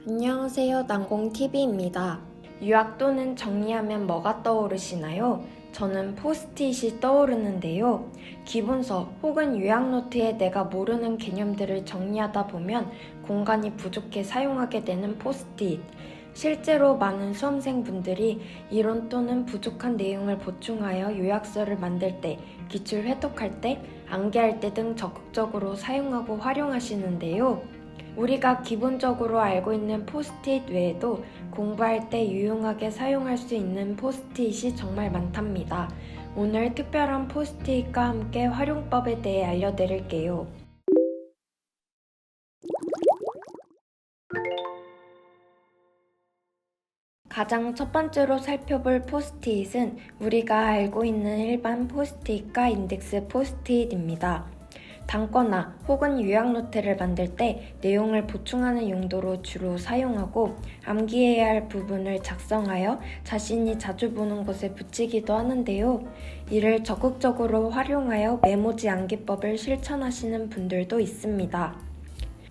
안녕하세요. 난공TV입니다. 유학 또는 정리하면 뭐가 떠오르시나요? 저는 포스트잇이 떠오르는데요. 기본서 혹은 요약노트에 내가 모르는 개념들을 정리하다 보면 공간이 부족해 사용하게 되는 포스트잇. 실제로 많은 수험생분들이 이론 또는 부족한 내용을 보충하여 요약서를 만들 때, 기출 회독할 때, 암기할 때 등 적극적으로 사용하고 활용하시는데요. 우리가 기본적으로 알고 있는 포스트잇 외에도 공부할 때 유용하게 사용할 수 있는 포스트잇이 정말 많답니다. 오늘 특별한 포스트잇과 함께 활용법에 대해 알려드릴게요. 가장 첫 번째로 살펴볼 포스트잇은 우리가 알고 있는 일반 포스트잇과 인덱스 포스트잇입니다. 단거나 혹은 요약노트를 만들 때 내용을 보충하는 용도로 주로 사용하고 암기해야 할 부분을 작성하여 자신이 자주 보는 곳에 붙이기도 하는데요. 이를 적극적으로 활용하여 메모지 암기법을 실천하시는 분들도 있습니다.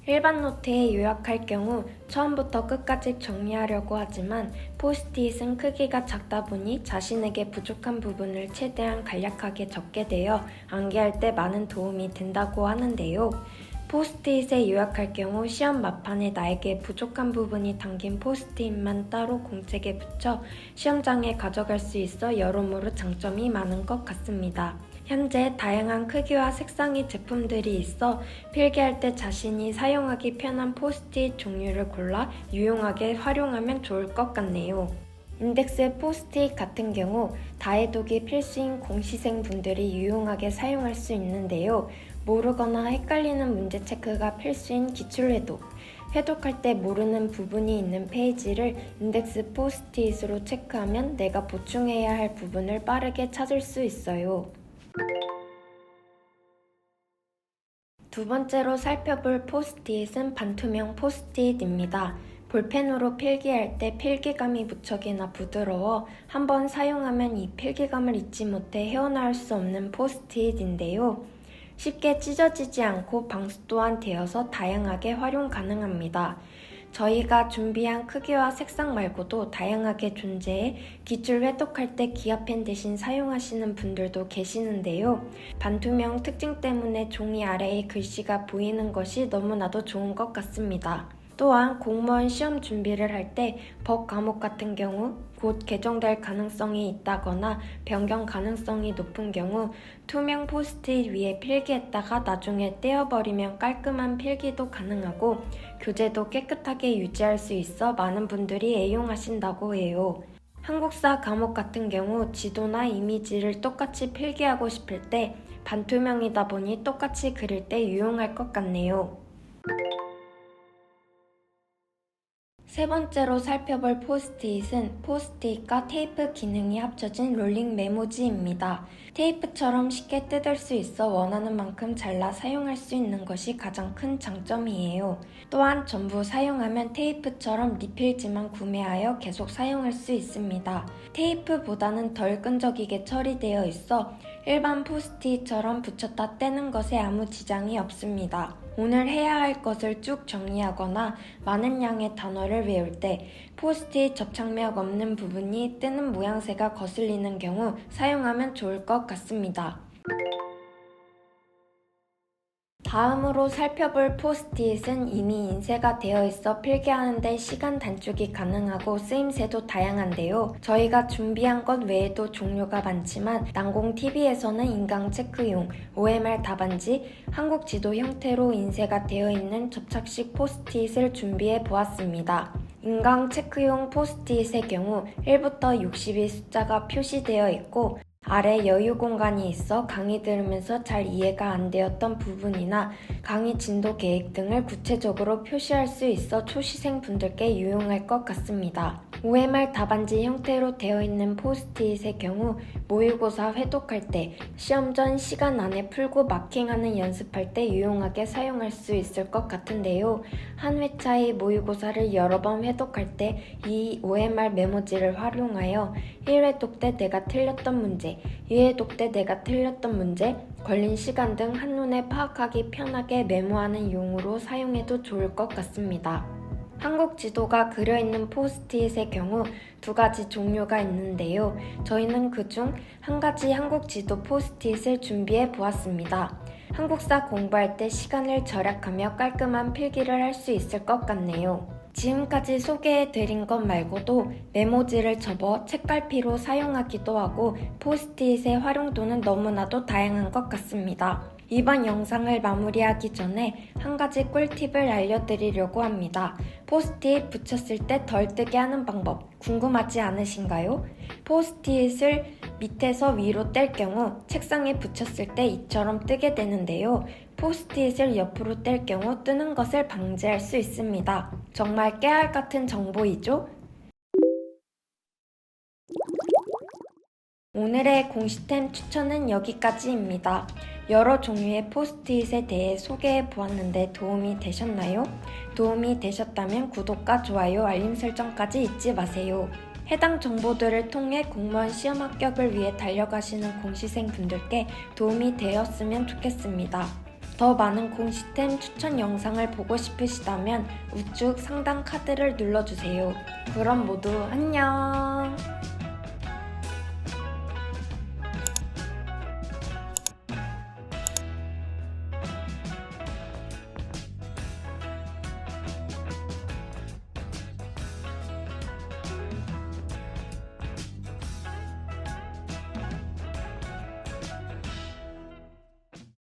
일반 노트에 요약할 경우 처음부터 끝까지 정리하려고 하지만 포스트잇은 크기가 작다 보니 자신에게 부족한 부분을 최대한 간략하게 적게 되어 암기할 때 많은 도움이 된다고 하는데요. 포스트잇에 요약할 경우 시험 막판에 나에게 부족한 부분이 담긴 포스트잇만 따로 공책에 붙여 시험장에 가져갈 수 있어 여러모로 장점이 많은 것 같습니다. 현재 다양한 크기와 색상의 제품들이 있어 필기할 때 자신이 사용하기 편한 포스트잇 종류를 골라 유용하게 활용하면 좋을 것 같네요. 인덱스 포스트잇 같은 경우 다해독이 필수인 공시생 분들이 유용하게 사용할 수 있는데요. 모르거나 헷갈리는 문제 체크가 필수인 기출회독, 회독할 때 모르는 부분이 있는 페이지를 인덱스 포스트잇으로 체크하면 내가 보충해야 할 부분을 빠르게 찾을 수 있어요. 두 번째로 살펴볼 포스트잇은 반투명 포스트잇입니다. 볼펜으로 필기할 때 필기감이 무척이나 부드러워 한번 사용하면 이 필기감을 잊지 못해 헤어나올 수 없는 포스트잇인데요. 쉽게 찢어지지 않고 방수 또한 되어서 다양하게 활용 가능합니다. 저희가 준비한 크기와 색상 말고도 다양하게 존재해 기출 회독할 때 기아펜 대신 사용하시는 분들도 계시는데요. 반투명 특징 때문에 종이 아래에 글씨가 보이는 것이 너무나도 좋은 것 같습니다. 또한 공무원 시험 준비를 할 때 법 과목 같은 경우 곧 개정될 가능성이 있다거나 변경 가능성이 높은 경우 투명 포스트잇 위에 필기했다가 나중에 떼어버리면 깔끔한 필기도 가능하고 교재도 깨끗하게 유지할 수 있어 많은 분들이 애용하신다고 해요. 한국사 과목 같은 경우 지도나 이미지를 똑같이 필기하고 싶을 때 반투명이다 보니 똑같이 그릴 때 유용할 것 같네요. 세 번째로 살펴볼 포스트잇은 포스트잇과 테이프 기능이 합쳐진 롤링 메모지입니다. 테이프처럼 쉽게 뜯을 수 있어 원하는 만큼 잘라 사용할 수 있는 것이 가장 큰 장점이에요. 또한 전부 사용하면 테이프처럼 리필지만 구매하여 계속 사용할 수 있습니다. 테이프보다는 덜 끈적이게 처리되어 있어 일반 포스트잇처럼 붙였다 떼는 것에 아무 지장이 없습니다. 오늘 해야 할 것을 쭉 정리하거나 많은 양의 단어를 외울 때 포스트잇 접착력 없는 부분이 뜨는 모양새가 거슬리는 경우 사용하면 좋을 것 같습니다. 다음으로 살펴볼 포스트잇은 이미 인쇄가 되어 있어 필기하는데 시간 단축이 가능하고 쓰임새도 다양한데요. 저희가 준비한 것 외에도 종류가 많지만 난공TV에서는 인강 체크용, OMR 답안지, 한국 지도 형태로 인쇄가 되어 있는 접착식 포스트잇을 준비해 보았습니다. 인강 체크용 포스트잇의 경우 1부터 60의 숫자가 표시되어 있고 아래 여유 공간이 있어 강의 들으면서 잘 이해가 안 되었던 부분이나 강의 진도 계획 등을 구체적으로 표시할 수 있어 초시생 분들께 유용할 것 같습니다. OMR 답안지 형태로 되어 있는 포스트잇의 경우 모의고사 회독할 때, 시험 전 시간 안에 풀고 마킹하는 연습할 때 유용하게 사용할 수 있을 것 같은데요. 한 회차의 모의고사를 여러 번 회독할 때 이 OMR 메모지를 활용하여 1회독 때 내가 틀렸던 문제, 2회독 때 내가 틀렸던 문제, 걸린 시간 등 한눈에 파악하기 편하게 메모하는 용으로 사용해도 좋을 것 같습니다. 한국 지도가 그려있는 포스트잇의 경우 두 가지 종류가 있는데요. 저희는 그중 한 가지 한국 지도 포스트잇을 준비해 보았습니다. 한국사 공부할 때 시간을 절약하며 깔끔한 필기를 할 수 있을 것 같네요. 지금까지 소개해드린 것 말고도 메모지를 접어 책갈피로 사용하기도 하고 포스트잇의 활용도는 너무나도 다양한 것 같습니다. 이번 영상을 마무리하기 전에 한 가지 꿀팁을 알려드리려고 합니다. 포스트잇 붙였을 때 덜 뜨게 하는 방법 궁금하지 않으신가요? 포스트잇을 밑에서 위로 뗄 경우 책상에 붙였을 때 이처럼 뜨게 되는데요. 포스트잇을 옆으로 뗄 경우 뜨는 것을 방지할 수 있습니다. 정말 깨알 같은 정보이죠? 오늘의 공시템 추천은 여기까지입니다. 여러 종류의 포스트잇에 대해 소개해 보았는데 도움이 되셨나요? 도움이 되셨다면 구독과 좋아요, 알림 설정까지 잊지 마세요. 해당 정보들을 통해 공무원 시험 합격을 위해 달려가시는 공시생분들께 도움이 되었으면 좋겠습니다. 더 많은 공시템 추천 영상을 보고 싶으시다면 우측 상단 카드를 눌러주세요. 그럼 모두 안녕!